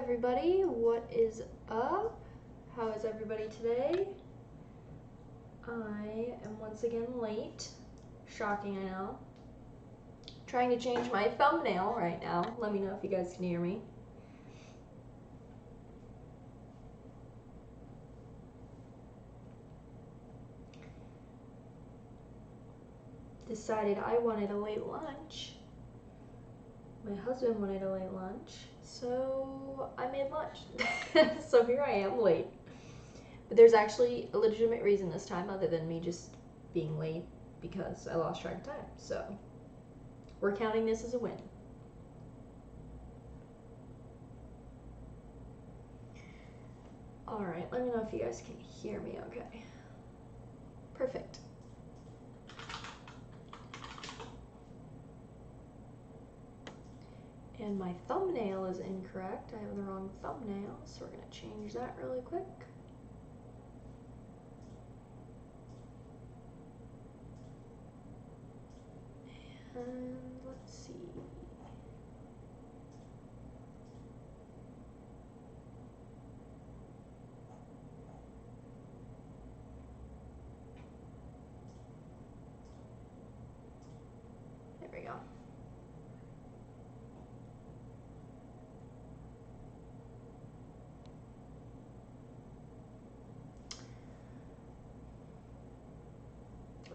everybody, what is up? How is everybody today? I am once again late. Shocking, I know. Trying to change my thumbnail right now. Let me know if you guys can hear me. Decided I wanted a late lunch. My husband wanted a late lunch, so I made lunch. So here I am late. But there's actually a legitimate reason this time other than me just being late because I lost track of time. So we're counting this as a win. Alright, let me know if you guys can hear me okay. Perfect. And my thumbnail is incorrect. I have the wrong thumbnail, so we're going to change that really quick. And let's see. There we go.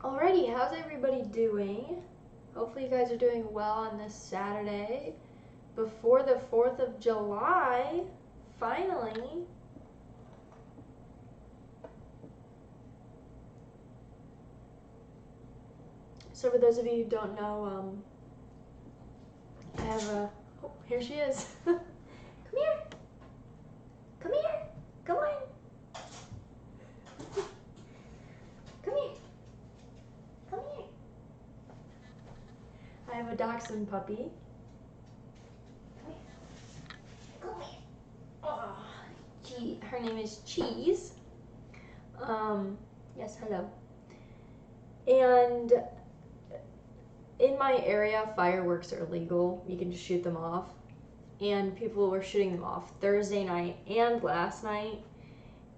Alrighty, how's everybody doing? Hopefully you guys are doing well on this Saturday before the 4th of July, finally. So for those of you who don't know, I have a, oh, here she is. Come here. Come here. Come on. Come here. Come here. I have a dachshund puppy. Come here. Come here. Oh, her name is Cheese. Yes, hello. And in my area, fireworks are legal. You can just shoot them off. And people were shooting them off Thursday night and last night.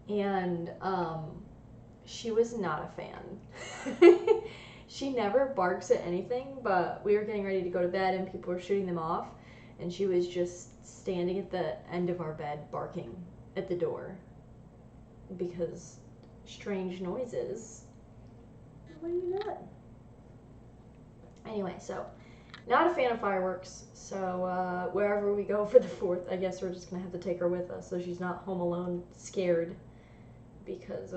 And she was not a fan. She never barks at anything, but we were getting ready to go to bed and people were shooting them off. And she was just standing at the end of our bed barking at the door because strange noises. What are you doing? Anyway, so not a fan of fireworks, so wherever we go for the 4th, I guess we're just going to have to take her with us so she's not home alone scared because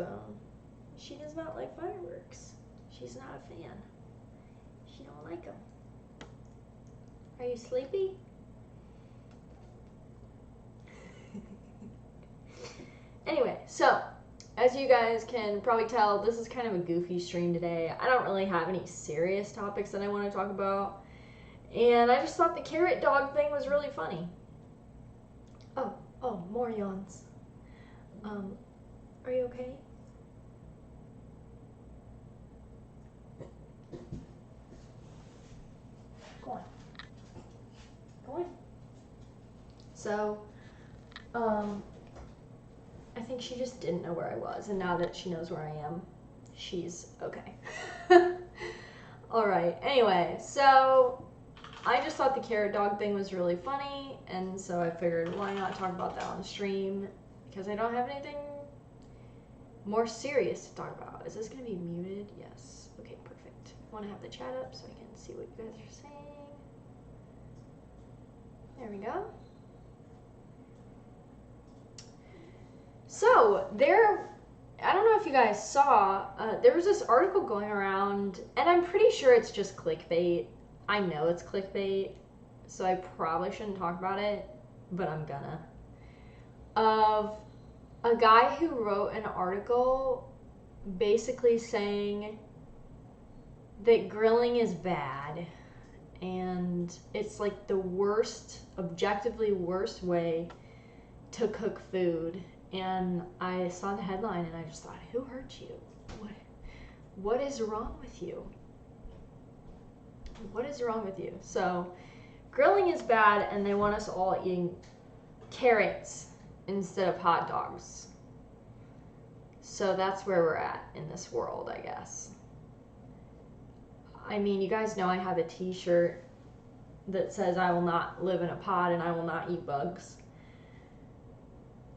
she does not like fireworks. She's not a fan. She don't like them. Are you sleepy? Anyway, so as you guys can probably tell, this is kind of a goofy stream today. I don't really have any serious topics that I want to talk about. And I just thought the carrot dog thing was really funny. Oh, more yawns. Are you okay? Go on. Go on. So, I think she just didn't know where I was, and now that she knows where I am, she's okay. Alright, anyway, so I just thought the carrot dog thing was really funny, and so I figured why not talk about that on the stream, because I don't have anything more serious to talk about. Is this going to be muted? Yes. Okay, perfect. I want to have the chat up so I can see what you guys are saying. There we go. So, I don't know if you guys saw, there was this article going around, and I'm pretty sure it's just clickbait. I know it's clickbait, so I probably shouldn't talk about it, but I'm gonna. Of a guy who wrote an article basically saying that grilling is bad, and it's like the worst, objectively worst way to cook food. And I saw the headline and I just thought, who hurt you? What is wrong with you? What is wrong with you? So, grilling is bad and they want us all eating carrots instead of hot dogs. So that's where we're at in this world, I guess. I mean, you guys know I have a t-shirt that says I will not live in a pod and I will not eat bugs.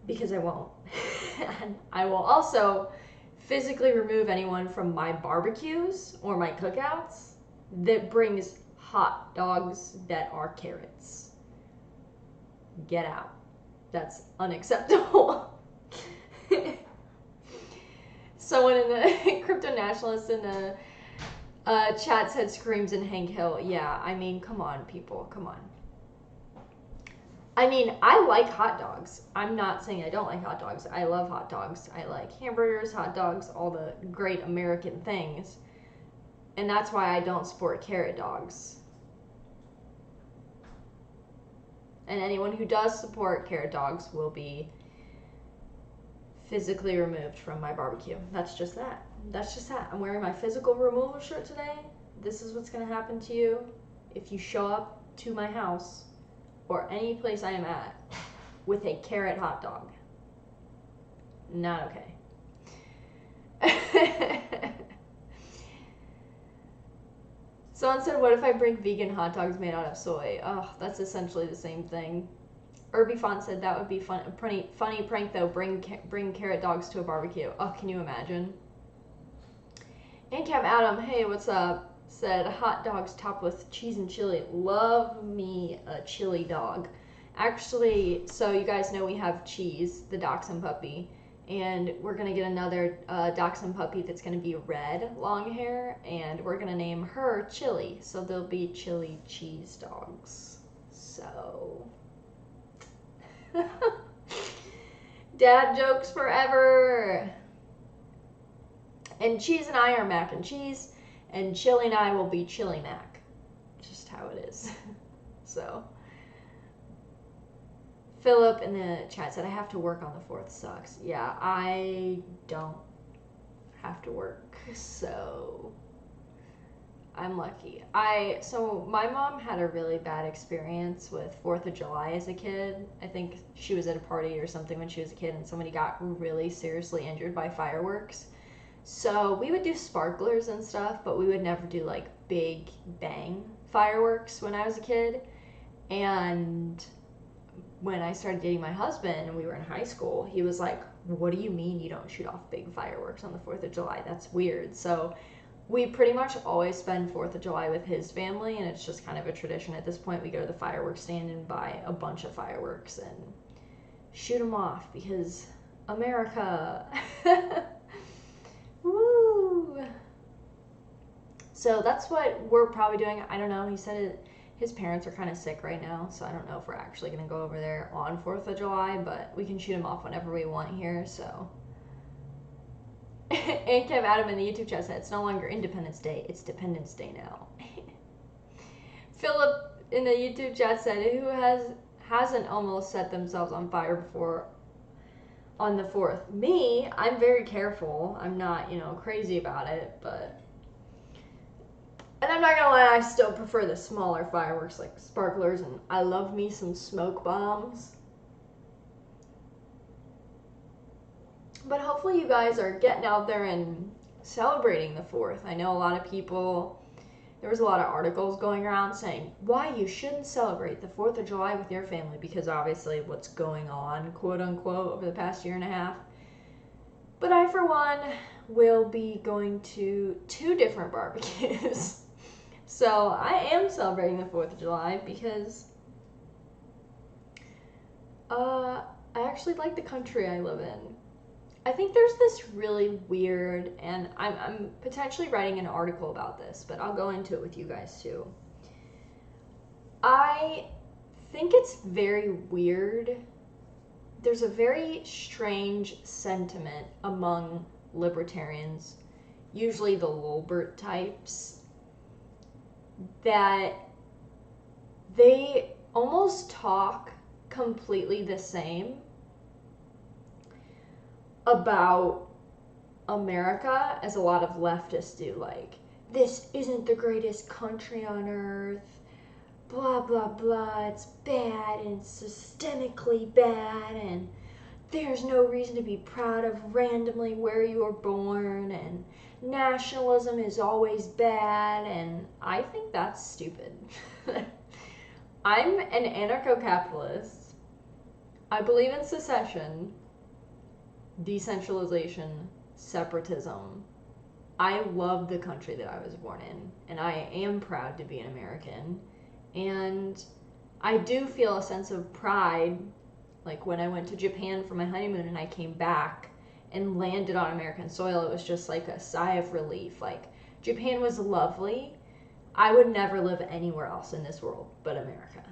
Because I won't. And I will also physically remove anyone from my barbecues or my cookouts that brings hot dogs that are carrots. Get out. That's unacceptable. Someone in the crypto nationalist in the chat said screams in Hank Hill. Yeah, I mean, come on, people, come on. I mean, I like hot dogs. I'm not saying I don't like hot dogs. I love hot dogs. I like hamburgers, hot dogs, all the great American things. And that's why I don't support carrot dogs. And anyone who does support carrot dogs will be physically removed from my barbecue. That's just that. That's just that. I'm wearing my physical removal shirt today. This is what's going to happen to you if you show up to my house or any place I am at with a carrot hot dog. Not okay. Someone said, what if I bring vegan hot dogs made out of soy? Oh, that's essentially the same thing. Irby Font said that would be fun, funny prank though. Bring carrot dogs to a barbecue. Oh, can you imagine? Ancam Adam, hey, what's up? Said hot dogs topped with cheese and chili. Love me a chili dog. Actually, so you guys know we have Cheese, the dachshund puppy, and we're gonna get another dachshund puppy that's gonna be red, long hair, and we're gonna name her Chili. So there'll be chili cheese dogs. So. Dad jokes forever. And Cheese and I are mac and cheese, and Chili and I will be chili mac. Just how it is. So. Philip in the chat said, I have to work on the 4th. Sucks. Yeah, I don't have to work, so I'm lucky. So my mom had a really bad experience with 4th of July as a kid. I think she was at a party or something when she was a kid and somebody got really seriously injured by fireworks. So we would do sparklers and stuff, but we would never do like big bang fireworks when I was a kid. And when I started dating my husband and we were in high school, he was like, what do you mean you don't shoot off big fireworks on the 4th of July? That's weird. So we pretty much always spend 4th of July with his family, and it's just kind of a tradition at this point. We go to the fireworks stand and buy a bunch of fireworks and shoot them off because America. Woo! So that's what we're probably doing. I don't know. He said his parents are kind of sick right now, so I don't know if we're actually going to go over there on 4th of July, but we can shoot them off whenever we want here, so. And Kev Adam in the YouTube chat said, it's no longer Independence Day, it's Dependence Day now. Philip in the YouTube chat said, who hasn't almost set themselves on fire before on the 4th? Me, I'm very careful. I'm not, crazy about it, but. And I'm not gonna lie, I still prefer the smaller fireworks like sparklers, and I love me some smoke bombs. But hopefully you guys are getting out there and celebrating the 4th. I know a lot of people, there was a lot of articles going around saying why you shouldn't celebrate the 4th of July with your family because obviously what's going on, quote unquote, over the past year and a half. But I, for one, will be going to 2 different barbecues. So I am celebrating the 4th of July because I actually like the country I live in. I think there's this really weird, and I'm potentially writing an article about this, but I'll go into it with you guys too. I think it's very weird. There's a very strange sentiment among libertarians, usually the Lulbert types, that they almost talk completely the same about America as a lot of leftists do. Like, this isn't the greatest country on earth. blah, blah, blah, it's bad and it's systemically bad and there's no reason to be proud of randomly where you were born and nationalism is always bad, and I think that's stupid. I'm an anarcho-capitalist. I believe in secession, decentralization, separatism. I love the country that I was born in, and I am proud to be an American. And I do feel a sense of pride, like when I went to Japan for my honeymoon and I came back and landed on American soil. It was just like a sigh of relief. Like, Japan was lovely. I would never live anywhere else in this world but America.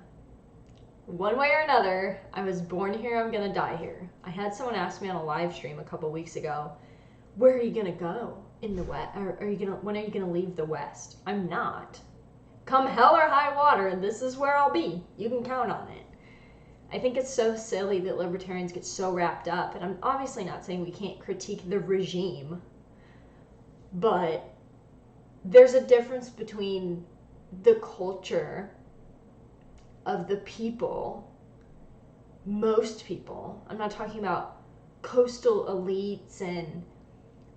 One way or another, I was born here, I'm gonna die here. I had someone ask me on a live stream a couple weeks ago, where are you gonna go in the West? When are you gonna leave the West? I'm not. Come hell or high water, this is where I'll be. You can count on it. I think it's so silly that libertarians get so wrapped up, and I'm obviously not saying we can't critique the regime, but there's a difference between the culture of the people, most people. I'm not talking about coastal elites and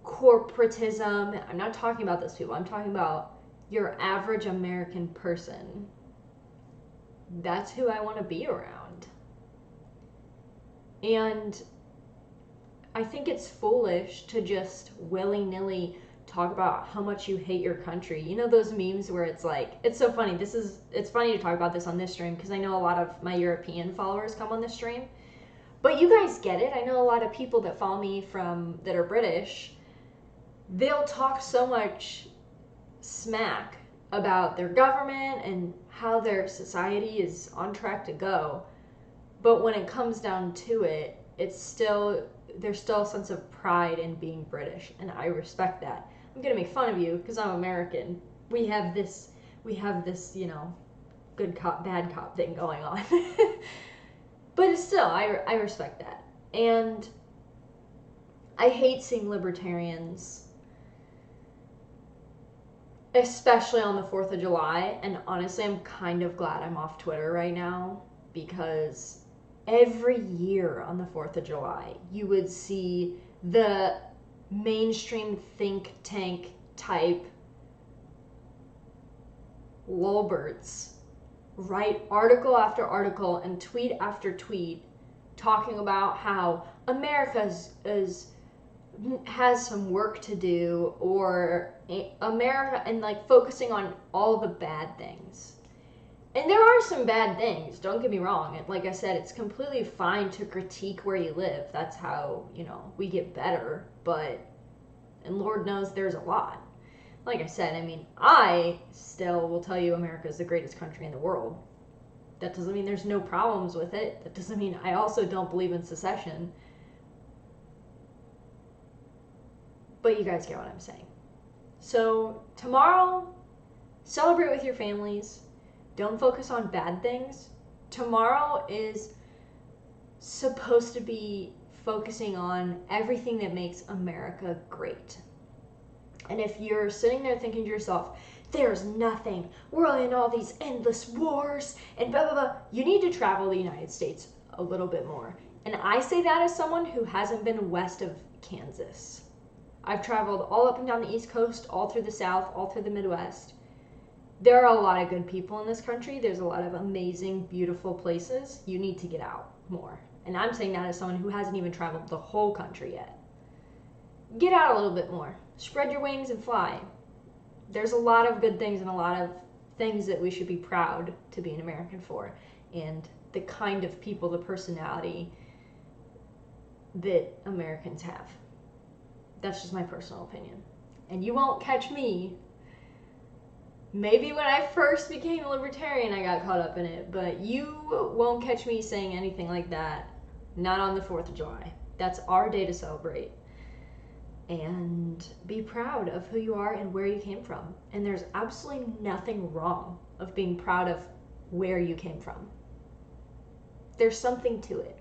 corporatism. I'm not talking about those people. I'm talking about your average American person. That's who I want to be around. And I think it's foolish to just willy-nilly talk about how much you hate your country. You know those memes where it's like, it's so funny. It's funny to talk about this on this stream because I know a lot of my European followers come on this stream. But you guys get it. I know a lot of people that follow me that are British. They'll talk so much smack about their government and how their society is on track to go. But when it comes down to it, there's still a sense of pride in being British, and I respect that. I'm gonna make fun of you because I'm American. We have this, good cop, bad cop thing going on. But still, I respect that. And I hate seeing libertarians, especially on the 4th of July, and honestly, I'm kind of glad I'm off Twitter right now, because every year on the 4th of July, you would see the mainstream think tank type lulberts write article after article and tweet after tweet talking about how America has some work to do, or America, and like focusing on all the bad things. And there are some bad things, don't get me wrong. Like I said, it's completely fine to critique where you live. That's how, we get better. And Lord knows there's a lot. Like I said, I still will tell you America is the greatest country in the world. That doesn't mean there's no problems with it. That doesn't mean I also don't believe in secession. But you guys get what I'm saying. So tomorrow, celebrate with your families. Don't focus on bad things. Tomorrow is supposed to be focusing on everything that makes America great. And if you're sitting there thinking to yourself, there's nothing, we're in all these endless wars, and blah, blah, blah, you need to travel the United States a little bit more. And I say that as someone who hasn't been west of Kansas. I've traveled all up and down the East Coast, all through the South, all through the Midwest. There are a lot of good people in this country. There's a lot of amazing, beautiful places. You need to get out more. And I'm saying that as someone who hasn't even traveled the whole country yet. Get out a little bit more. Spread your wings and fly. There's a lot of good things and a lot of things that we should be proud to be an American for. And the kind of people, the personality that Americans have. That's just my personal opinion. And you won't catch me. Maybe when I first became a libertarian, I got caught up in it, but you won't catch me saying anything like that. Not on the 4th of July. That's our day to celebrate. And be proud of who you are and where you came from. And there's absolutely nothing wrong of being proud of where you came from. There's something to it.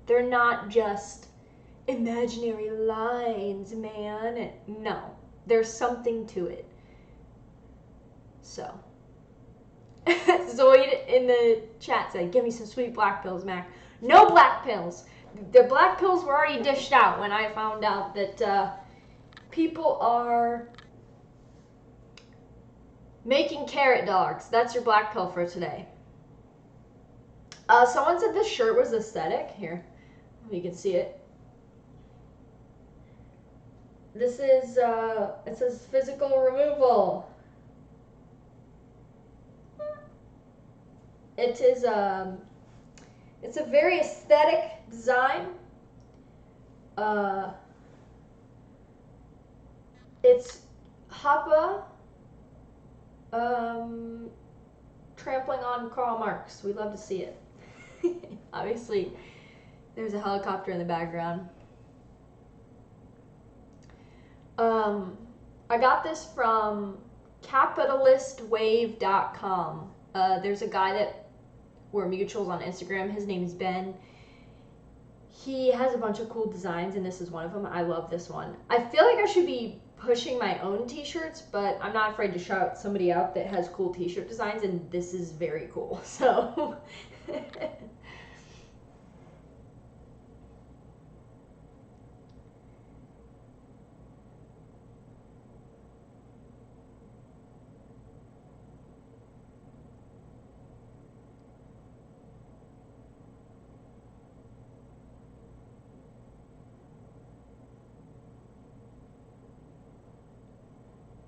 They're not just imaginary lines, man. No, there's something to it. So, Zoid in the chat said, give me some sweet black pills, Mac. No black pills. The black pills were already dished out when I found out that people are making carrot dogs. That's your black pill for today. Someone said this shirt was aesthetic. Here, you can see it. This is, it says physical removal. It is, it's a very aesthetic design. It's Hoppa, trampling on Karl Marx. We love to see it. Obviously, there's a helicopter in the background. I got this from capitalistwave.com. There's a guy that we're mutuals on Instagram. His name is Ben. He has a bunch of cool designs, and this is one of them. I love this one. I feel like I should be pushing my own t-shirts, but I'm not afraid to shout somebody out that has cool t-shirt designs, and this is very cool. So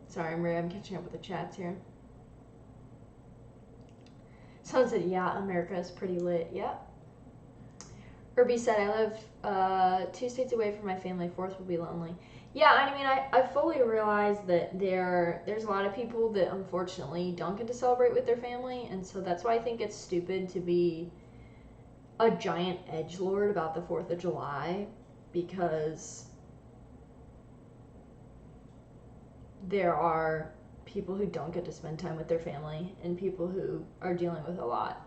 sorry, Maria, I'm catching up with the chats here. Someone said, yeah, America is pretty lit. Yeah. Irby said, I live 2 states away from my family. 4th would be lonely. Yeah, I mean, I fully realize that there's a lot of people that unfortunately don't get to celebrate with their family, and so that's why I think it's stupid to be a giant edgelord about the 4th of July, because there are people who don't get to spend time with their family and people who are dealing with a lot.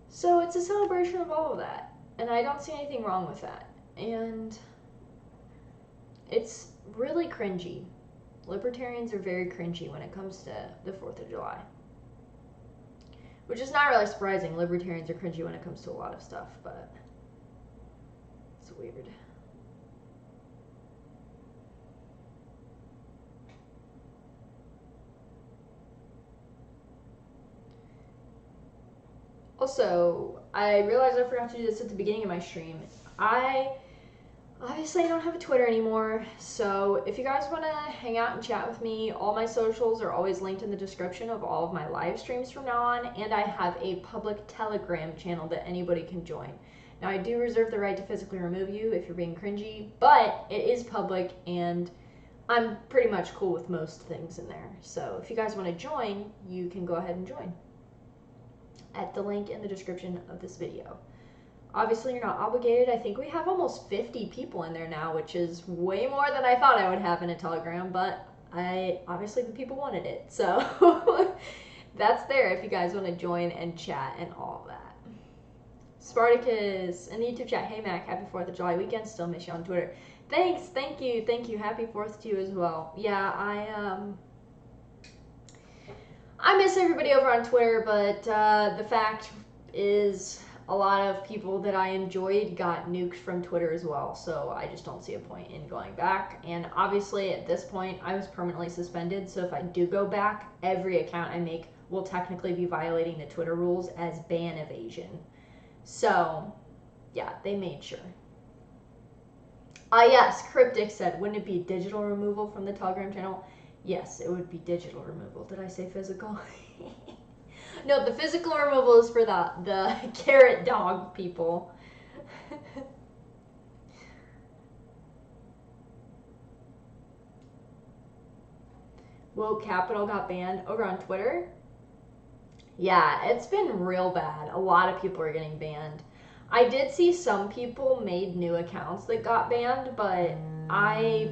So it's a celebration of all of that, and I don't see anything wrong with that. And it's really cringy. Libertarians are very cringy when it comes to the 4th of July. Which is not really surprising. Libertarians are cringy when it comes to a lot of stuff, but it's weird. Also, I realized I forgot to do this at the beginning of my stream. I obviously don't have a Twitter anymore, so if you guys want to hang out and chat with me, all my socials are always linked in the description of all of my live streams from now on, and I have a public Telegram channel that anybody can join. Now, I do reserve the right to physically remove you if you're being cringy, but it is public, and I'm pretty much cool with most things in there. So if you guys want to join, you can go ahead and join at the link in the description of this video. Obviously, you're not obligated. I think we have almost 50 people in there now, which is way more than I thought I would have in a Telegram, but obviously the people wanted it. So that's there if you guys want to join and chat and all of that. Spartacus in the YouTube chat, hey Mac, happy 4th of July weekend. Still miss you on Twitter. Thanks, thank you. Happy 4th to you as well. Yeah, I miss everybody over on Twitter, but the fact is a lot of people that I enjoyed got nuked from Twitter as well, so I just don't see a point in going back. And obviously at this point I was permanently suspended, so if I do go back, every account I make will technically be violating the Twitter rules as ban evasion. So yeah, they made sure. Yes, Cryptic said, wouldn't it be digital removal from the Telegram channel? Yes, it would be digital removal. Did I say physical? No, the physical removal is for the carrot dog people. Woke Capital got banned over on Twitter. Yeah, it's been real bad. A lot of people are getting banned. I did see some people made new accounts that got banned, but I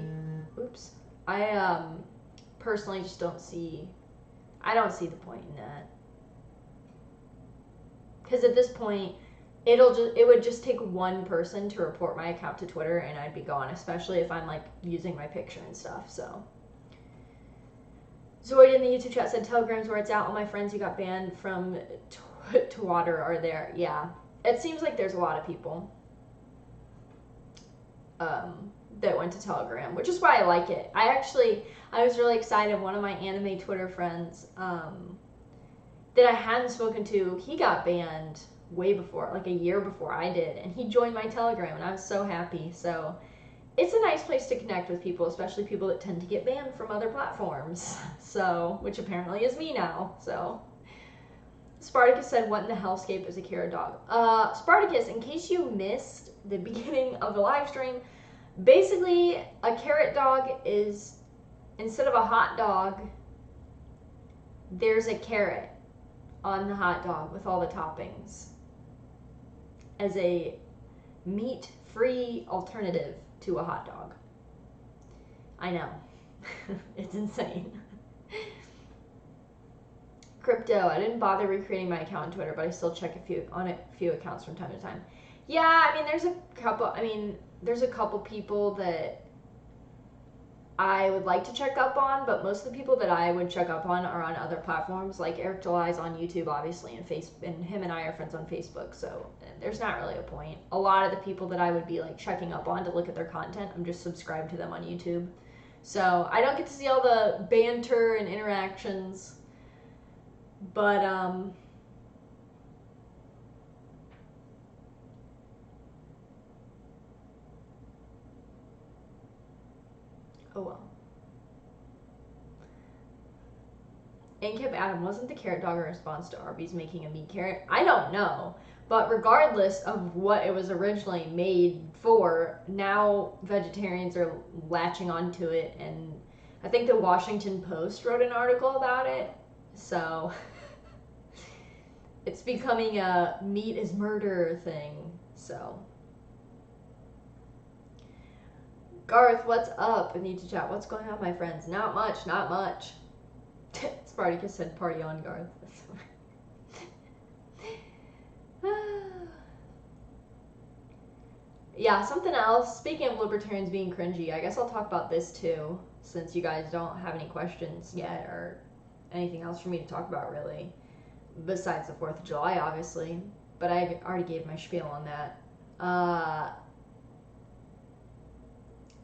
personally just don't see the point in that. Because at this point, it would just take one person to report my account to Twitter and I'd be gone, especially if I'm like using my picture and stuff. So Zoid in the YouTube chat said Telegram's where it's at. All my friends who got banned from Twitter are there. Yeah. It seems like there's a lot of people that went to Telegram, which is why I like it. I was really excited. One of my anime Twitter friends that I hadn't spoken to, he got banned way before, like a year before I did, and he joined my Telegram, and I was so happy. So it's a nice place to connect with people, especially people that tend to get banned from other platforms. So, which apparently is me now. So, Spartacus said, "What in the hellscape is a carrot dog?" Spartacus, in case you missed the beginning of the live stream, basically a carrot dog is, instead of a hot dog, there's a carrot on the hot dog with all the toppings as a meat-free alternative to a hot dog. I know. It's insane. Crypto, I didn't bother recreating my account on Twitter, but I still check a few accounts from time to time. Yeah, I mean, there's a couple people that I would like to check up on, but most of the people that I would check up on are on other platforms, like Eric July's on YouTube, obviously, and him and I are friends on Facebook, so there's not really a point. A lot of the people that I would be like checking up on to look at their content, I'm just subscribed to them on YouTube. So I don't get to see all the banter and interactions, but oh well. Ankip Adam, wasn't the carrot dog a response to Arby's making a meat carrot? I don't know. But regardless of what it was originally made for, now vegetarians are latching onto it, and I think the Washington Post wrote an article about it. So it's becoming a meat is murder thing. So Garth, what's up? I need to chat. What's going on, my friends? Not much, not much. Spartacus said party on, Garth. Yeah, something else. Speaking of libertarians being cringy, I guess I'll talk about this too, since you guys don't have any questions yet or anything else for me to talk about, really. Besides the 4th of July, obviously. But I already gave my spiel on that.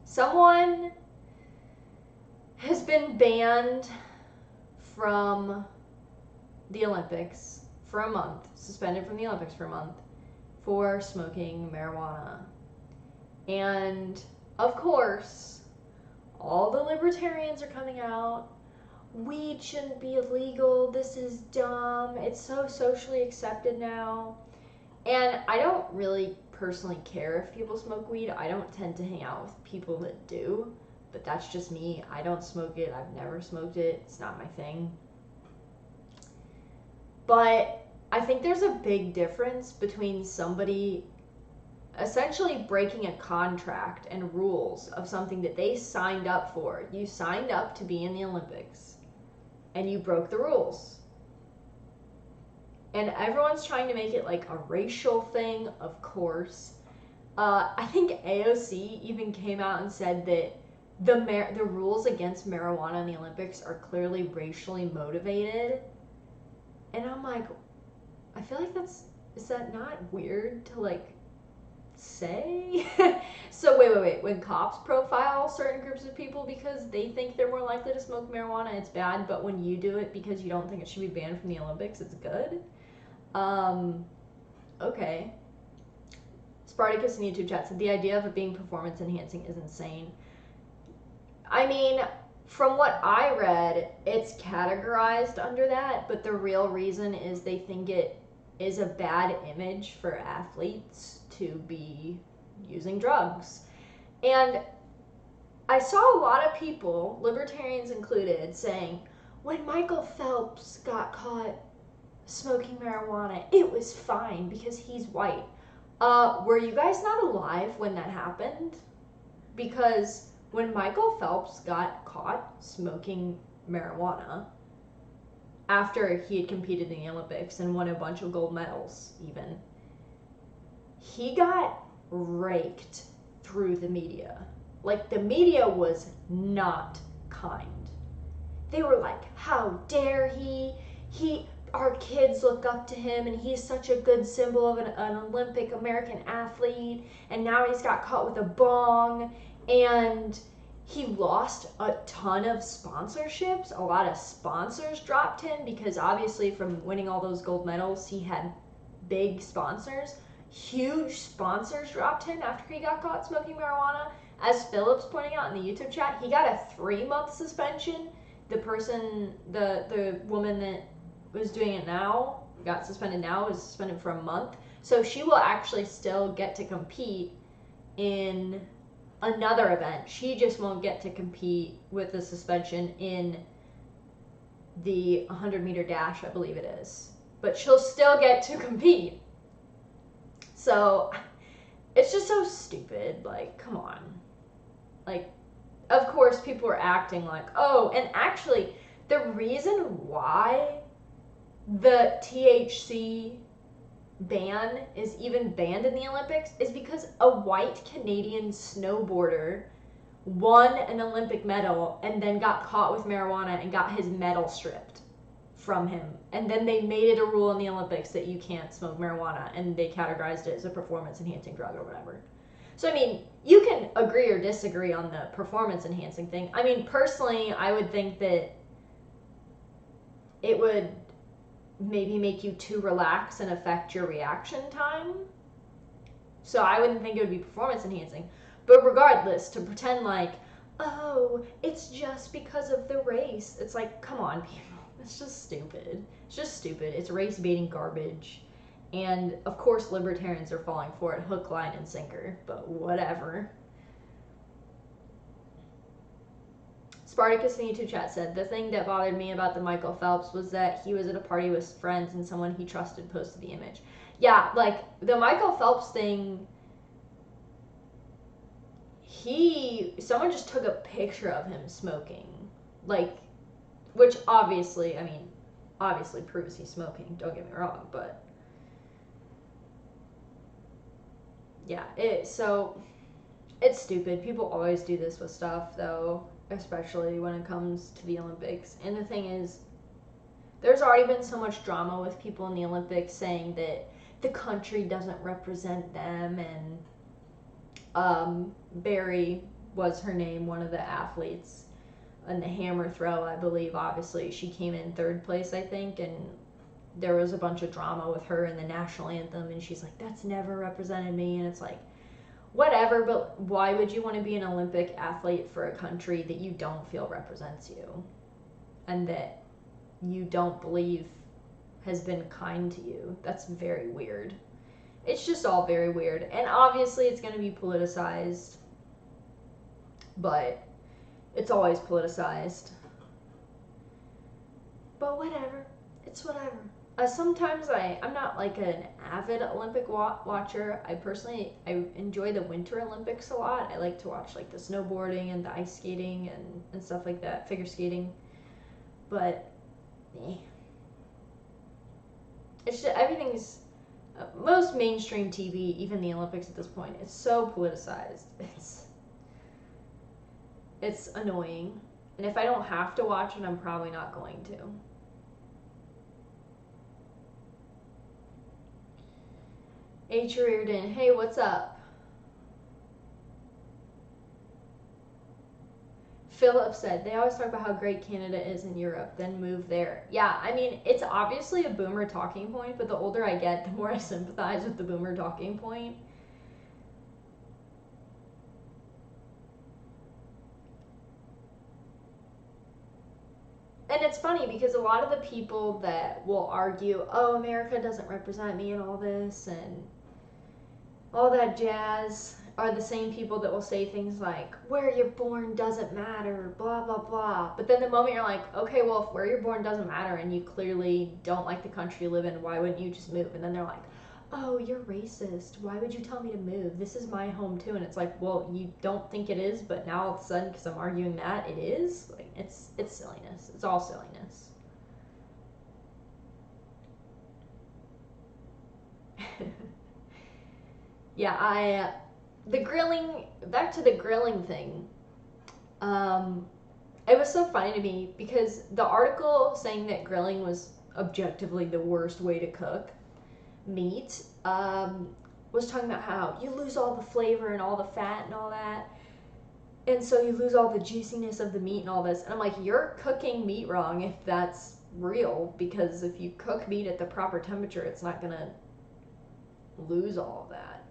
Someone has been banned from the Olympics for a month, suspended from the Olympics for a month, for smoking marijuana. And, of course, all the libertarians are coming out. Weed shouldn't be illegal. This is dumb. It's so socially accepted now. And I don't really personally care if people smoke weed. I don't tend to hang out with people that do. But that's just me. I don't smoke it. I've never smoked it. It's not my thing. But I think there's a big difference between somebody essentially breaking a contract and rules of something that they signed up for. You signed up to be in the Olympics, and you broke the rules. And everyone's trying to make it like a racial thing, of course. I think AOC even came out and said that the rules against marijuana in the Olympics are clearly racially motivated. And I'm like, I feel like is that not weird to like say? So wait. When cops profile certain groups of people because they think they're more likely to smoke marijuana, it's bad, but when you do it because you don't think it should be banned from the Olympics, it's good? Okay. Spartacus in YouTube chat said the idea of it being performance enhancing is insane. I mean, from what I read, it's categorized under that, but the real reason is they think it is a bad image for athletes to be using drugs. And I saw a lot of people, libertarians included, saying, when Michael Phelps got caught smoking marijuana, it was fine because he's white. Were you guys not alive when that happened? Because when Michael Phelps got caught smoking marijuana after he had competed in the Olympics and won a bunch of gold medals even, he got raked through the media. Like, the media was not kind. they were like, how dare he? Our kids look up to him, and he's such a good symbol of an Olympic American athlete, and now he's got caught with a bong, and he lost a ton of sponsorships. A lot of sponsors dropped him because obviously from winning all those gold medals, he had big sponsors. Huge sponsors dropped him after he got caught smoking marijuana. As Phillips pointing out in the YouTube chat, he got a 3-month suspension. The woman that was doing it now, got suspended now, is suspended for a month. So she will actually still get to compete in another event. She just won't get to compete with the suspension in the 100-meter dash, I believe it is. But she'll still get to compete. So it's just so stupid. Like, come on. Like, of course people are acting like, oh, and actually the reason why the THC ban is even banned in the Olympics is because a white Canadian snowboarder won an Olympic medal and then got caught with marijuana and got his medal stripped from him. And then they made it a rule in the Olympics that you can't smoke marijuana, and they categorized it as a performance enhancing drug or whatever. So, I mean, you can agree or disagree on the performance enhancing thing. I mean, personally, I would think that it would maybe make you too relaxed and affect your reaction time. So I wouldn't think it would be performance enhancing. But regardless, to pretend like, oh, it's just because of the race. It's like, come on, people. It's just stupid. It's just stupid. It's race baiting garbage. And of course libertarians are falling for it hook, line, and sinker. But whatever. Spartacus in the YouTube chat said, the thing that bothered me about the Michael Phelps was that he was at a party with friends and someone he trusted posted the image. Yeah, like, the Michael Phelps thing, someone just took a picture of him smoking. Like, which obviously proves he's smoking, don't get me wrong, but yeah, so it's stupid. People always do this with stuff, though, especially when it comes to the Olympics. And the thing is, there's already been so much drama with people in the Olympics saying that the country doesn't represent them, and Barry was her name, one of the athletes in the hammer throw, I believe. Obviously, she came in 3rd place, I think, and there was a bunch of drama with her in the national anthem, and she's like, that's never represented me, and it's like, whatever, but why would you want to be an Olympic athlete for a country that you don't feel represents you and that you don't believe has been kind to you? That's very weird. It's just all very weird. And obviously it's going to be politicized, but it's always politicized. But whatever. It's whatever. Sometimes I'm not like an avid Olympic watcher. I enjoy the Winter Olympics a lot. I like to watch like the snowboarding and the ice skating and stuff like that, figure skating. But it's just, everything's most mainstream TV, even the Olympics at this point, it's so politicized. It's annoying. And if I don't have to watch it, I'm probably not going to. H. Reardon, hey, what's up? Philip said, they always talk about how great Canada is in Europe, then move there. Yeah, I mean, it's obviously a boomer talking point, but the older I get, the more I sympathize with the boomer talking point. And it's funny because a lot of the people that will argue, oh, America doesn't represent me and all this and all that jazz, are the same people that will say things like, where you're born doesn't matter, blah, blah, blah. But then the moment you're like, okay, well, if where you're born doesn't matter and you clearly don't like the country you live in, why wouldn't you just move? And then they're like, oh, you're racist. Why would you tell me to move? This is my home too. And it's like, well, you don't think it is, but now all of a sudden, because I'm arguing that, it is? Like, it's silliness. It's all silliness. Yeah, the grilling, back to the grilling thing. it was so funny to me because the article saying that grilling was objectively the worst way to cook meat was talking about how you lose all the flavor and all the fat and all that. And so you lose all the juiciness of the meat and all this. And I'm like, you're cooking meat wrong if that's real, because if you cook meat at the proper temperature, it's not going to lose all of that.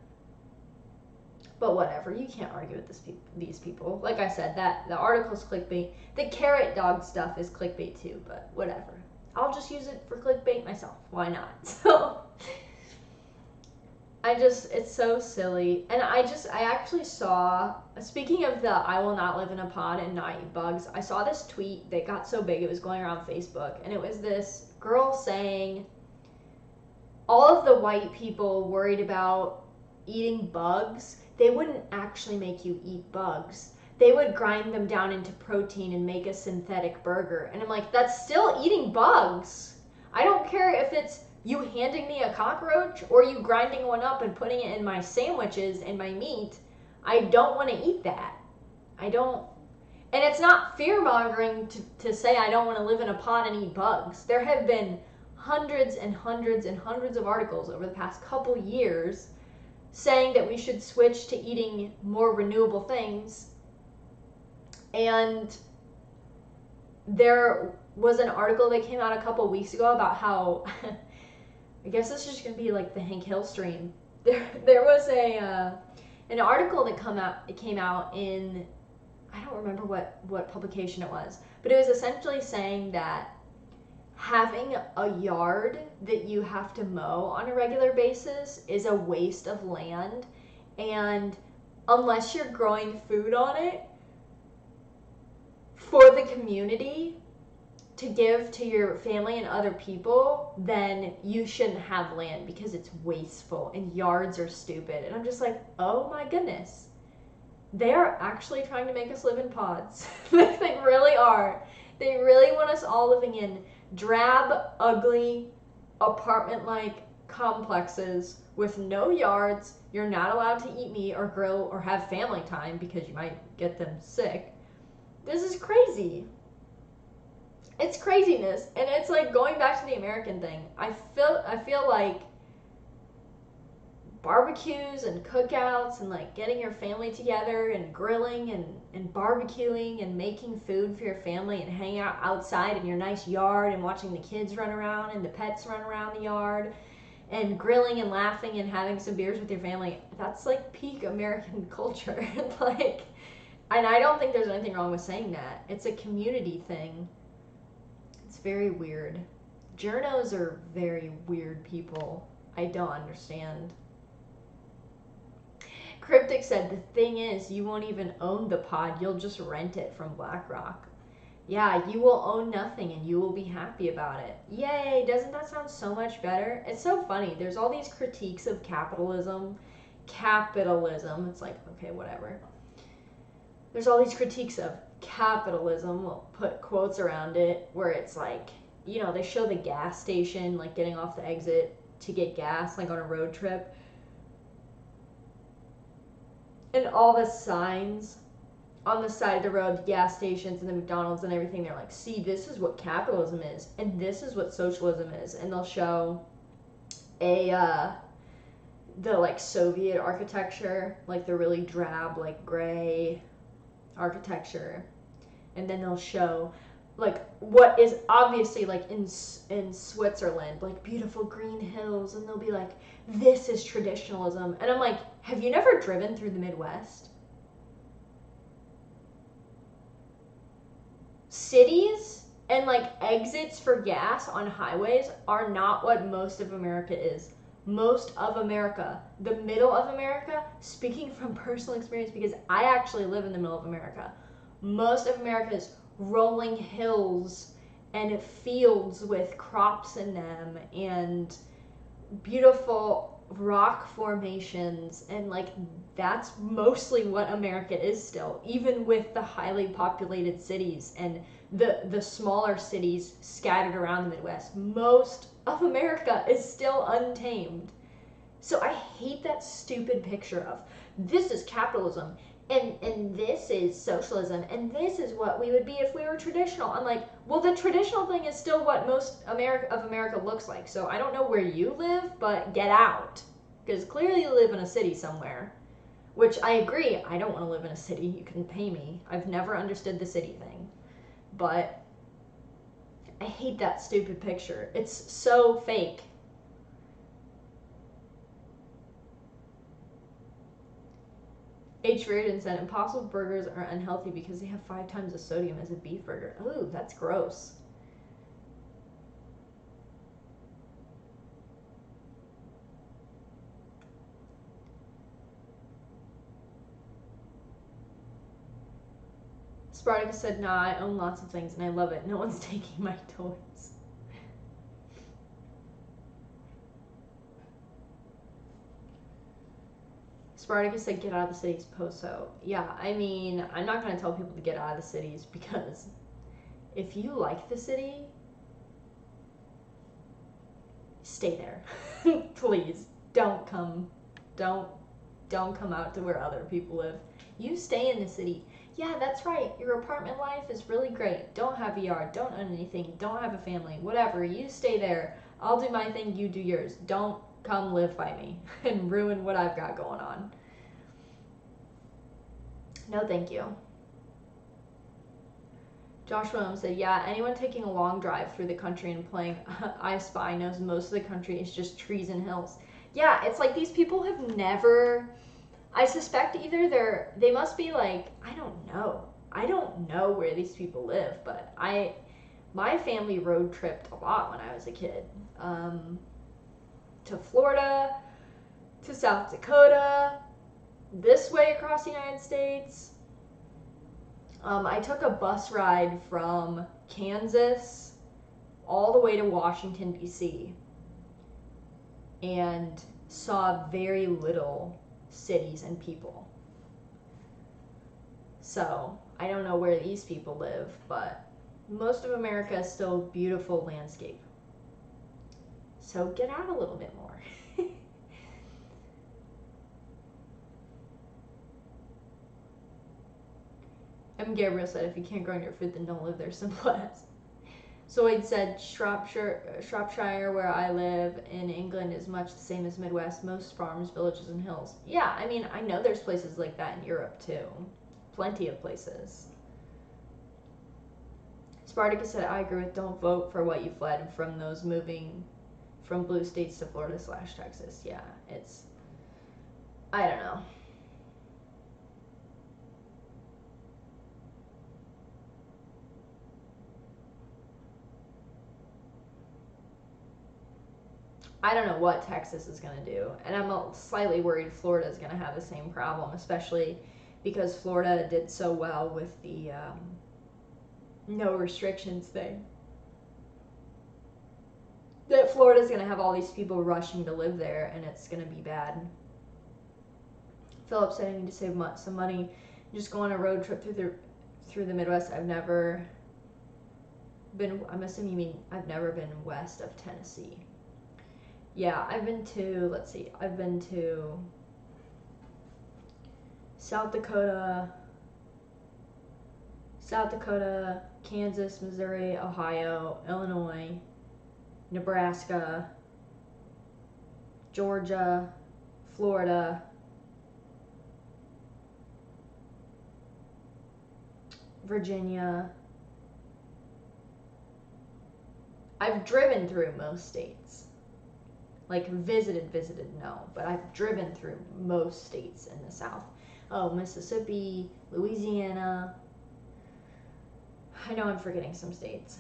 But whatever, you can't argue with these people. Like I said, that the article's clickbait. The carrot dog stuff is clickbait too, but whatever. I'll just use it for clickbait myself. Why not? So it's so silly. And I actually saw, speaking of the I will not live in a pod and not eat bugs, I saw this tweet that got so big it was going around Facebook, and it was this girl saying all of the white people worried about eating bugs, they wouldn't actually make you eat bugs. They would grind them down into protein and make a synthetic burger. And I'm like, that's still eating bugs. I don't care if it's you handing me a cockroach or you grinding one up and putting it in my sandwiches and my meat. I don't want to eat that. I don't. And it's not fear-mongering to say I don't want to live in a pod and eat bugs. There have been hundreds and hundreds and hundreds of articles over the past couple years saying that we should switch to eating more renewable things. And there was an article that came out a couple weeks ago about how, I guess this is just going to be like the Hank Hill stream. There was an article that came out in, I don't remember what publication it was, but it was essentially saying that having a yard that you have to mow on a regular basis is a waste of land, and unless you're growing food on it for the community to give to your family and other people, then you shouldn't have land because it's wasteful and yards are stupid. And I'm just like, oh my goodness. They are actually trying to make us live in pods. They really are. They really want us all living in drab, ugly, apartment-like complexes with no yards. You're not allowed to eat meat or grill or have family time because you might get them sick. This is crazy. It's craziness. And it's like going back to the American thing. I feel like barbecues and cookouts and like getting your family together and grilling and barbecuing and making food for your family and hanging out outside in your nice yard and watching the kids run around and the pets run around the yard and grilling and laughing and having some beers with your family, that's like peak American culture. Like, and I don't think there's anything wrong with saying that. It's a community thing. It's very weird. Journos are very weird people. I don't understand. Cryptic said, the thing is, you won't even own the pod. You'll just rent it from BlackRock. Yeah, you will own nothing and you will be happy about it. Yay, doesn't that sound so much better? It's so funny. There's all these critiques of capitalism. It's like, okay, whatever. There's all these critiques of capitalism. We'll put quotes around it where it's like, you know, they show the gas station, like getting off the exit to get gas, like on a road trip. And all the signs on the side of the road, the gas stations and the McDonald's and everything, they're like, see, this is what capitalism is, and this is what socialism is. And they'll show the like Soviet architecture, like the really drab, like gray architecture. And then they'll show like what is obviously like in Switzerland, like beautiful green hills, and they'll be like, this is traditionalism. And I'm like, have you never driven through the Midwest? Cities and like exits for gas on highways are not what most of America is. Most of America, the middle of America, speaking from personal experience because I actually live in the middle of America, most of America is rolling hills and fields with crops in them and beautiful rock formations, and like that's mostly what America is still, even with the highly populated cities and the smaller cities scattered around the Midwest. Most of America is still untamed. So I hate that stupid picture of this is capitalism and this is socialism, and this is what we would be if we were traditional. I'm like, well, the traditional thing is still what most America looks like. So I don't know where you live, but get out, because clearly you live in a city somewhere. Which I agree, I don't want to live in a city. You can pay me. I've never understood the city thing, but I hate that stupid picture. It's so fake. H. Reardon said, Impossible burgers are unhealthy because they have 5 times the sodium as a beef burger. Ooh, that's gross. Spartacus said, nah, I own lots of things and I love it. No one's taking my toys. Spartacus said, get out of the cities post-so. Yeah, I mean, I'm not going to tell people to get out of the cities because if you like the city, stay there. Please, don't come out to where other people live. You stay in the city. Yeah, that's right. Your apartment life is really great. Don't have a yard. Don't own anything. Don't have a family. Whatever. You stay there. I'll do my thing. You do yours. Don't come live by me and ruin what I've got going on. No, thank you. Josh Williams said, yeah, anyone taking a long drive through the country and playing I Spy knows most of the country is just trees and hills. Yeah, it's like these people have never... I suspect either they must be like, I don't know where these people live, but my family road tripped a lot when I was a kid. To Florida, to South Dakota, this way across the United States. I took a bus ride from Kansas all the way to Washington, D.C. and saw very little cities and people. So I don't know where these people live, but most of America is still beautiful landscape. So get out a little bit more. M. Gabriel said, if you can't grow your food, then don't live there. Simple as. Zoid said, Shropshire, where I live in England, is much the same as Midwest. Most farms, villages, and hills. Yeah, I mean, I know there's places like that in Europe, too. Plenty of places. Spartacus said, I agree with don't vote for what you fled from those moving from blue states to Florida/Texas. Yeah, it's... I don't know. I don't know what Texas is going to do. And I'm slightly worried Florida is going to have the same problem, especially because Florida did so well with the no restrictions thing. That Florida's going to have all these people rushing to live there, and it's going to be bad. Philip said I need to save some money. Just go on a road trip through the Midwest. I've never been, I'm assuming you mean I've never been west of Tennessee. Yeah, I've been to, let's see, I've been to South Dakota, Kansas, Missouri, Ohio, Illinois, Nebraska, Georgia, Florida, Virginia. I've driven through most states. Like visited, no, but I've driven through most states in the South. Oh, Mississippi, Louisiana. I know I'm forgetting some states.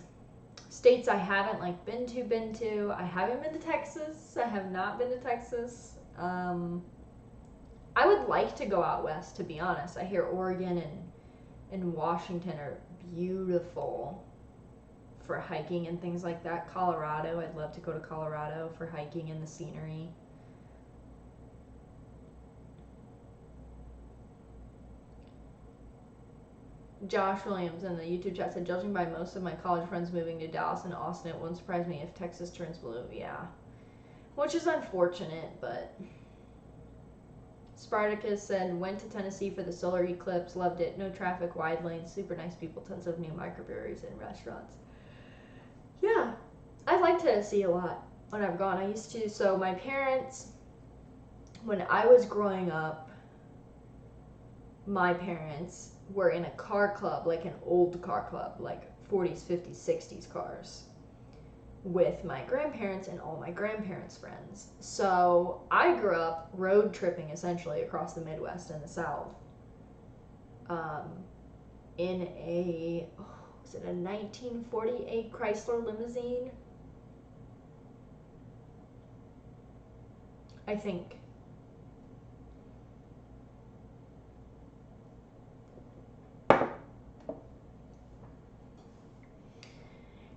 States I haven't like been to. I haven't been to Texas. I have not been to Texas. I would like to go out west, to be honest. I hear Oregon and Washington are beautiful for hiking and things like that. Colorado, I'd love to go to Colorado for hiking and the scenery. Josh Williams in the YouTube chat said, judging by most of my college friends moving to Dallas and Austin, it wouldn't surprise me if Texas turns blue. Yeah. Which is unfortunate, but Spartacus said, went to Tennessee for the solar eclipse, loved it, no traffic, wide lanes, super nice people, tons of new microbreweries and restaurants. Yeah, I like Tennessee a lot when I've gone. I used to, so my parents, when I was growing up, my parents were in a car club, like an old car club, like 40s, 50s, 60s cars, with my grandparents and all my grandparents' friends. So I grew up road tripping essentially across the Midwest and the South, in a, was it a 1948 Chrysler limousine? I think.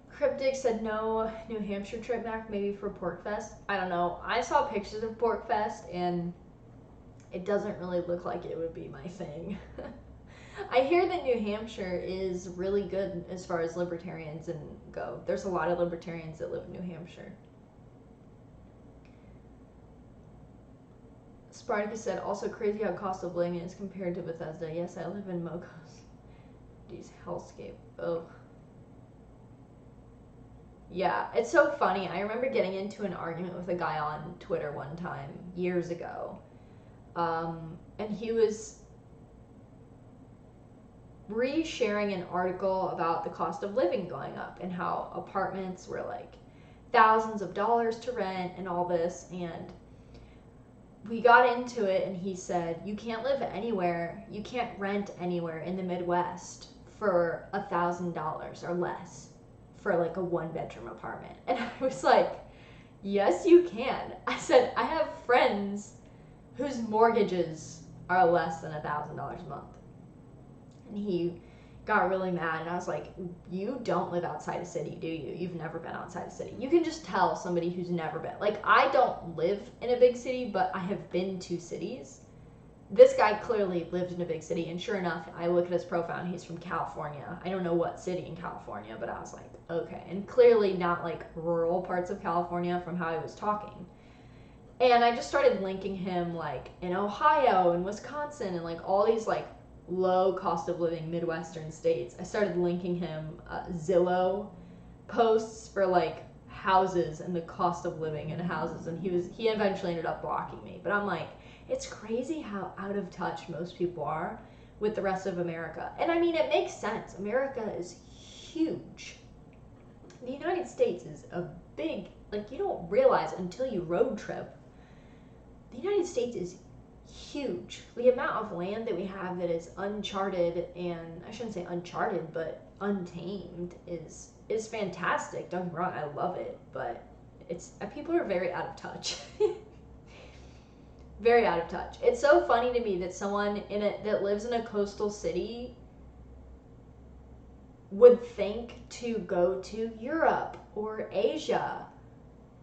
Cryptic said no New Hampshire trip back, maybe for Pork Fest. I don't know. I saw pictures of Pork Fest and it doesn't really look like it would be my thing. I hear that New Hampshire is really good as far as libertarians and go. There's a lot of libertarians that live in New Hampshire. Spartacus said, also crazy how cost of living is compared to Bethesda. Yes, I live in Mocos. Geez, hellscape. Oh. Yeah, it's so funny. I remember getting into an argument with a guy on Twitter one time, years ago. And he was re-sharing an article about the cost of living going up and how apartments were like thousands of dollars to rent and all this. And we got into it and he said, you can't live anywhere, you can't rent anywhere in the Midwest for $1,000 or less for like a 1-bedroom apartment. And I was like, yes you can. I said, I have friends whose mortgages are less than $1,000 a month. And he got really mad and I was like, you don't live outside a city, do you? You've never been outside a city. You can just tell somebody who's never been. Like, I don't live in a big city, but I have been to cities. This guy clearly lived in a big city, and sure enough, I look at his profile and he's from California. I don't know what city in California, but I was like, okay. And clearly not like rural parts of California from how he was talking. And I just started linking him like in Ohio and Wisconsin and like all these like low cost of living Midwestern states. I started linking him Zillow posts for like houses and the cost of living in houses, and he eventually ended up blocking me. But I'm like, it's crazy how out of touch most people are with the rest of America. And I mean, it makes sense. America is huge. The United States is a big, like, you don't realize until you road trip. The United States is huge. The amount of land that we have that is uncharted, and I shouldn't say uncharted, but untamed is fantastic. Don't get me wrong, I love it, but it's people are very out of touch. Very out of touch. It's so funny to me that someone that lives in a coastal city would think to go to Europe or Asia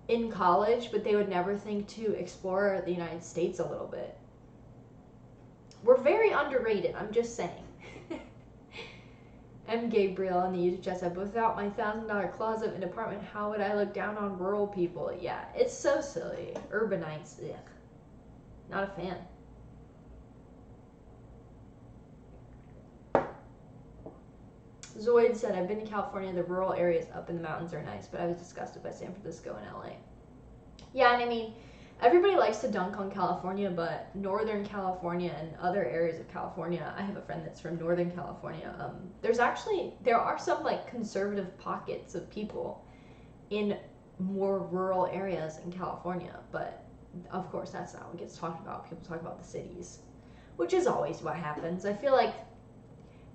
in college, but they would never think to explore the United States a little bit. We're very underrated, I'm just saying. M. Gabriel on the YouTube chat said, without my $1,000 closet and apartment, how would I look down on rural people? Yeah, it's so silly. Urbanites, ugh. Not a fan. Zoid said, I've been to California. The rural areas up in the mountains are nice, but I was disgusted by San Francisco and LA. Yeah, and I mean, everybody likes to dunk on California, but Northern California and other areas of California, I have a friend that's from Northern California. There are some like conservative pockets of people in more rural areas in California, but of course that's not what gets talked about. People talk about the cities, which is always what happens. I feel like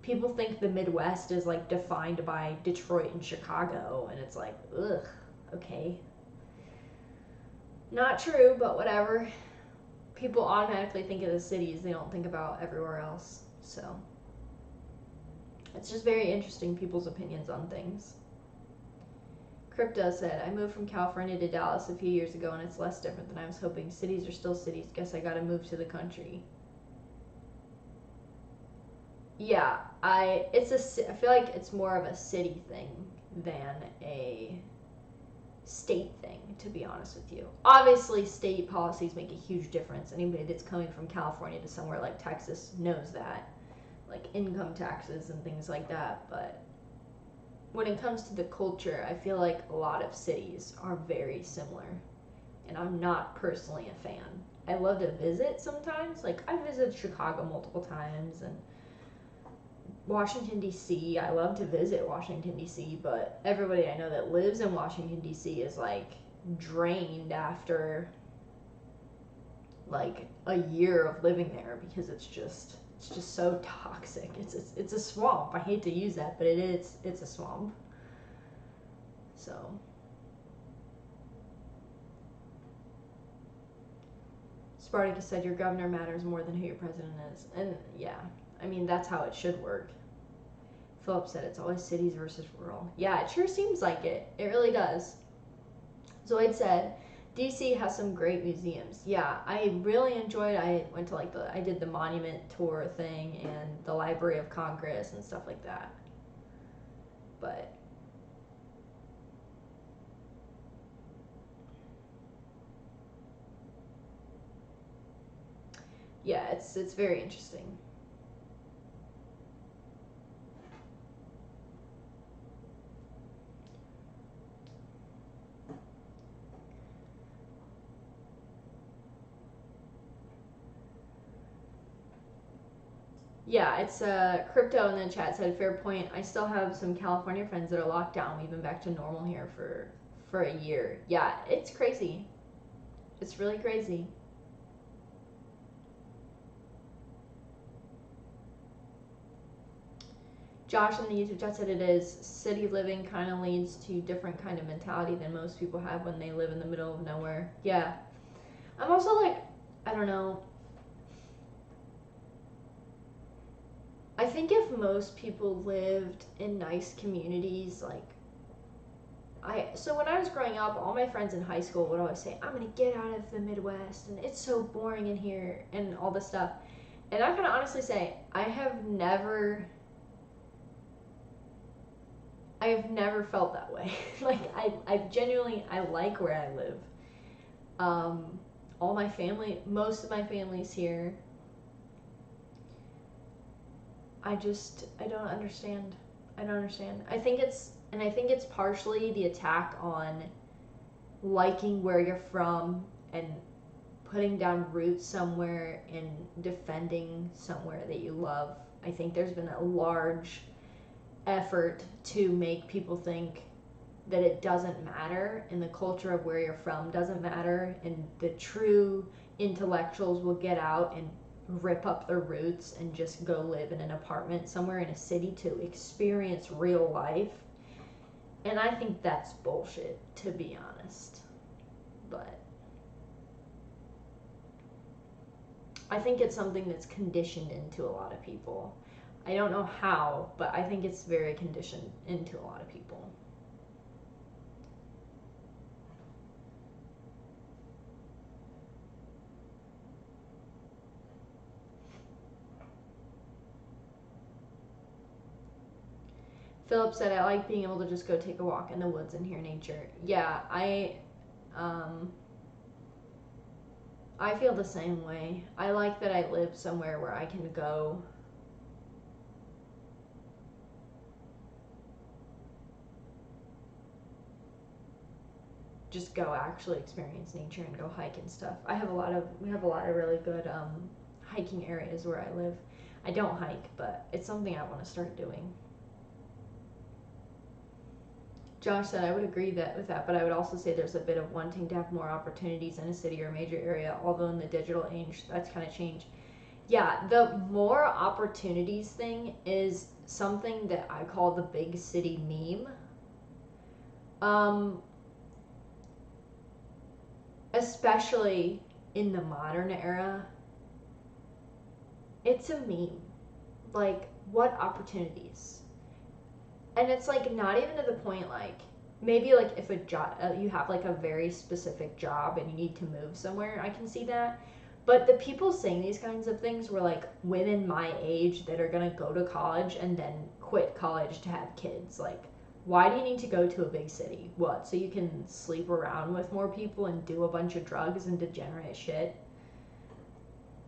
people think the Midwest is like defined by Detroit and Chicago, and it's like, ugh, okay. Not true, but whatever. People automatically think of the cities, they don't think about everywhere else. So it's just very interesting, people's opinions on things. Crypto said, I moved from California to Dallas a few years ago, and it's less different than I was hoping. Cities are still cities. Guess I gotta move to the country. Yeah, I feel like it's more of a city thing than a state thing, to be honest with you. Obviously, state policies make a huge difference. Anybody that's coming from California to somewhere like Texas knows that, like income taxes and things like that. But when it comes to the culture, I feel like a lot of cities are very similar, and I'm not personally a fan. I love to visit sometimes. Like, I visited Chicago multiple times, and Washington, D.C. I love to visit Washington, D.C., but everybody I know that lives in Washington, D.C. is, like, drained after, like, a year of living there because it's just so toxic. It's a swamp. I hate to use that, but it's a swamp. So Spartacus said your governor matters more than who your president is. And yeah, I mean, that's how it should work. Philip said it's always cities versus rural. Yeah, it sure seems like it. It really does. Zoid said DC has some great museums. Yeah, I really enjoyed. I went to I did the monument tour thing and the Library of Congress and stuff like that. But yeah, it's very interesting. Yeah, it's crypto in the chat said fair point. I still have some California friends that are locked down. We've been back to normal here for a year. Yeah, it's crazy. It's really crazy. Josh in the YouTube chat said it is. City living kind of leads to different kind of mentality than most people have when they live in the middle of nowhere. Yeah. I'm also like, I don't know. I think if most people lived in nice communities, so when I was growing up, all my friends in high school would always say, I'm going to get out of the Midwest, and it's so boring in here, and all this stuff. And I can honestly say, I have never felt that way. Like, I genuinely, I like where I live. All my family, most of my family's here. I don't understand. I don't understand. I think it's partially the attack on liking where you're from and putting down roots somewhere and defending somewhere that you love. I think there's been a large effort to make people think that it doesn't matter and the culture of where you're from doesn't matter, and the true intellectuals will get out and rip up their roots and just go live in an apartment somewhere in a city to experience real life. And I think that's bullshit, to be honest. But I think it's something that's conditioned into a lot of people. I don't know how, but I think it's very conditioned into a lot of people. Philip said, I like being able to just go take a walk in the woods and hear nature. Yeah, I feel the same way. I like that I live somewhere where I can go just go actually experience nature and go hike and stuff. We have a lot of really good hiking areas where I live. I don't hike, but it's something I want to start doing. Josh said, I would agree with that, but I would also say there's a bit of wanting to have more opportunities in a city or major area, although in the digital age, that's kind of changed. Yeah, the more opportunities thing is something that I call the big city meme. Especially in the modern era, it's a meme. Like, what opportunities? And it's like not even to the point like maybe like if a job you have like a very specific job and you need to move somewhere, I can see that. But the people saying these kinds of things were like women my age that are gonna go to college and then quit college to have kids. Like, Why do you need to go to a big city? What, so you can sleep around with more people and do a bunch of drugs and degenerate shit?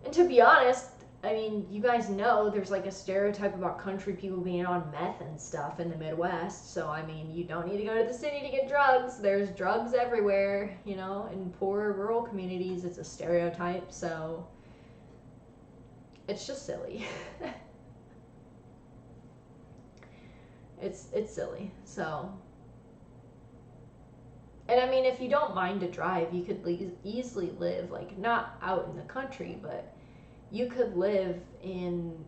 And to be honest, I mean, you guys know there's like a stereotype about country people being on meth and stuff in the Midwest. So, I mean, you don't need to go to the city to get drugs. There's drugs everywhere, you know, in poor rural communities. It's a stereotype. So, it's just silly. It's silly. So, and I mean, if you don't mind to drive, you could easily live, like, not out in the country, but you could live in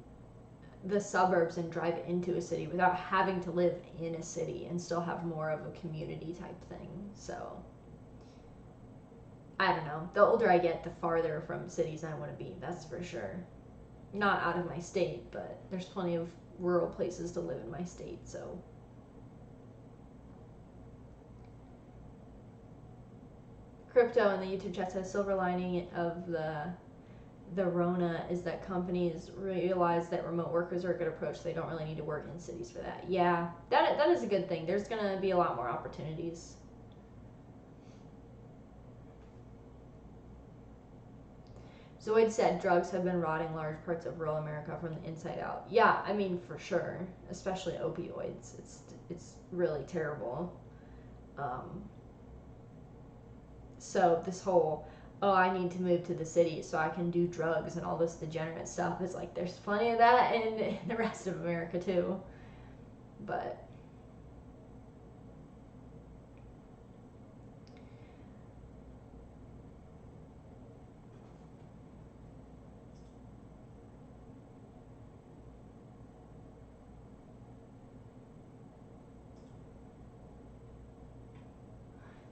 the suburbs and drive into a city without having to live in a city and still have more of a community type thing. So, I don't know. The older I get, the farther from cities I want to be, that's for sure. Not out of my state, but there's plenty of rural places to live in my state, so. Crypto in the YouTube chat says silver lining of the Rona is that companies realize that remote workers are a good approach. They don't really need to work in cities for that. Yeah, that is a good thing. There's going to be a lot more opportunities. Zoid said drugs have been rotting large parts of rural America from the inside out. Yeah, I mean, for sure. Especially opioids. It's really terrible. So this whole, oh, I need to move to the city so I can do drugs and all this degenerate stuff, is like, there's plenty of that in the rest of America too. But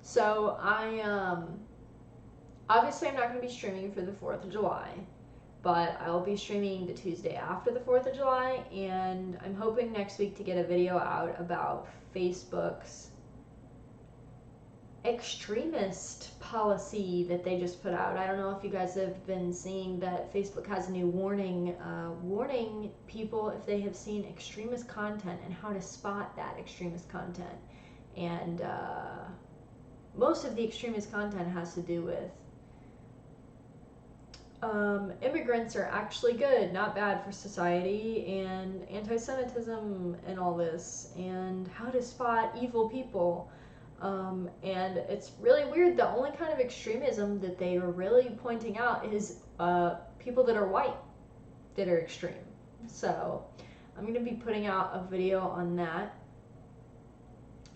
so obviously I'm not going to be streaming for the 4th of July, but I'll be streaming the Tuesday after the 4th of July, and I'm hoping next week to get a video out about Facebook's extremist policy that they just put out. I don't know if you guys have been seeing that Facebook has a new warning, warning people if they have seen extremist content and how to spot that extremist content. And most of the extremist content has to do with immigrants are actually good, not bad for society, and anti-Semitism and all this, and how to spot evil people. And it's really weird. The only kind of extremism that they are really pointing out is people that are white that are extreme. So I'm going to be putting out a video on that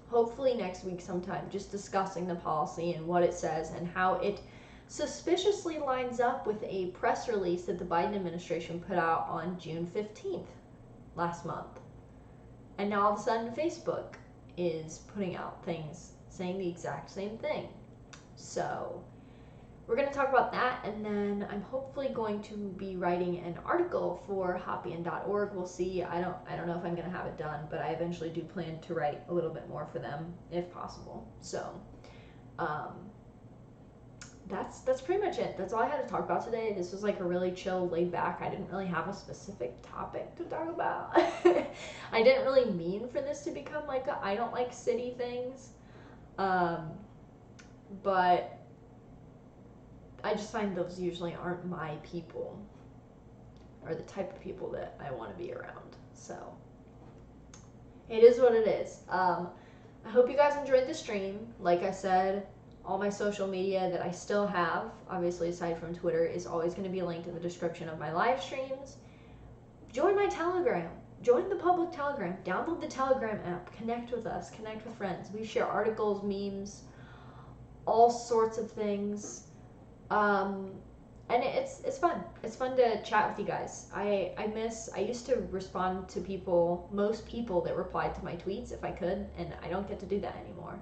hopefully next week sometime, just discussing the policy and what it says and how it suspiciously lines up with a press release that the Biden administration put out on June 15th last month. And now all of a sudden Facebook is putting out things saying the exact same thing. So we're going to talk about that, and then I'm hopefully going to be writing an article for Hoppian.org. We'll see. I don't know if I'm going to have it done, but I eventually do plan to write a little bit more for them if possible. So that's pretty much it. That's all I had to talk about today. This was like a really chill, laid back. I didn't really have a specific topic to talk about. I didn't really mean for this to become like a I don't like city things. But I just find those usually aren't my people, or the type of people that I want to be around. So it is what it is. I hope you guys enjoyed the stream. Like I said, all my social media that I still have, obviously aside from Twitter, is always going to be linked in the description of my live streams. Join my Telegram. Join the public Telegram. Download the Telegram app. Connect with us. Connect with friends. We share articles, memes, all sorts of things. And it's fun. It's fun to chat with you guys. I used to respond to most people that replied to my tweets if I could, and I don't get to do that anymore.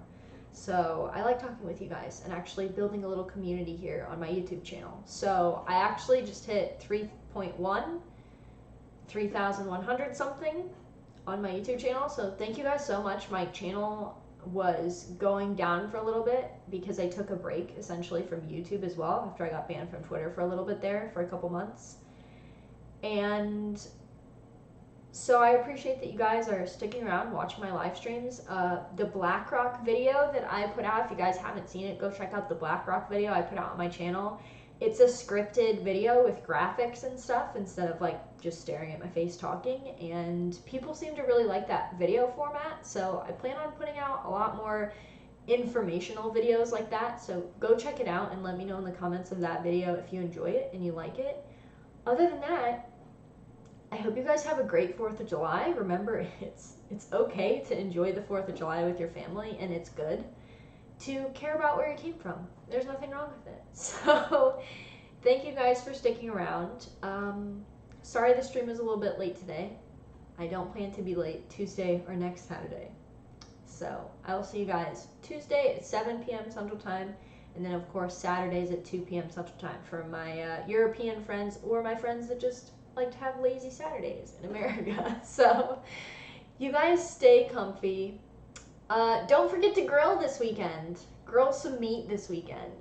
So I like talking with you guys and actually building a little community here on my YouTube channel. So I actually just hit 3,100 something on my YouTube channel. So thank you guys so much. My channel was going down for a little bit because I took a break essentially from YouTube as well after I got banned from Twitter for a little bit there for a couple months. And So I appreciate that you guys are sticking around watching my live streams. The BlackRock video that I put out, if you guys haven't seen it, go check out the BlackRock video I put out on my channel. It's a scripted video with graphics and stuff instead of like just staring at my face talking, and people seem to really like that video format, so I plan on putting out a lot more informational videos like that. So go check it out and let me know in the comments of that video if you enjoy it and you like it. Other than that, I hope you guys have a great 4th of July. Remember, it's okay to enjoy the 4th of July with your family, and it's good to care about where you came from. There's nothing wrong with it. So thank you guys for sticking around. Sorry the stream is a little bit late today. I don't plan to be late Tuesday or next Saturday. So I will see you guys Tuesday at 7 p.m. Central Time, and then of course Saturdays at 2 p.m. Central Time for my European friends or my friends that just like to have lazy Saturdays in America. So you guys stay comfy. Don't forget to grill this weekend. Grill some meat this weekend.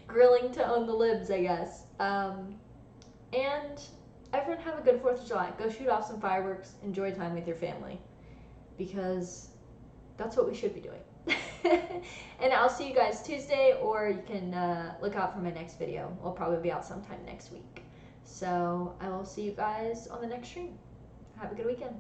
Grilling to own the libs, I guess. And everyone have a good 4th of July. Go shoot off some fireworks. Enjoy time with your family. Because that's what we should be doing. And I'll see you guys Tuesday, or you can look out for my next video. It'll probably be out sometime next week. So I will see you guys on the next stream. Have a good weekend.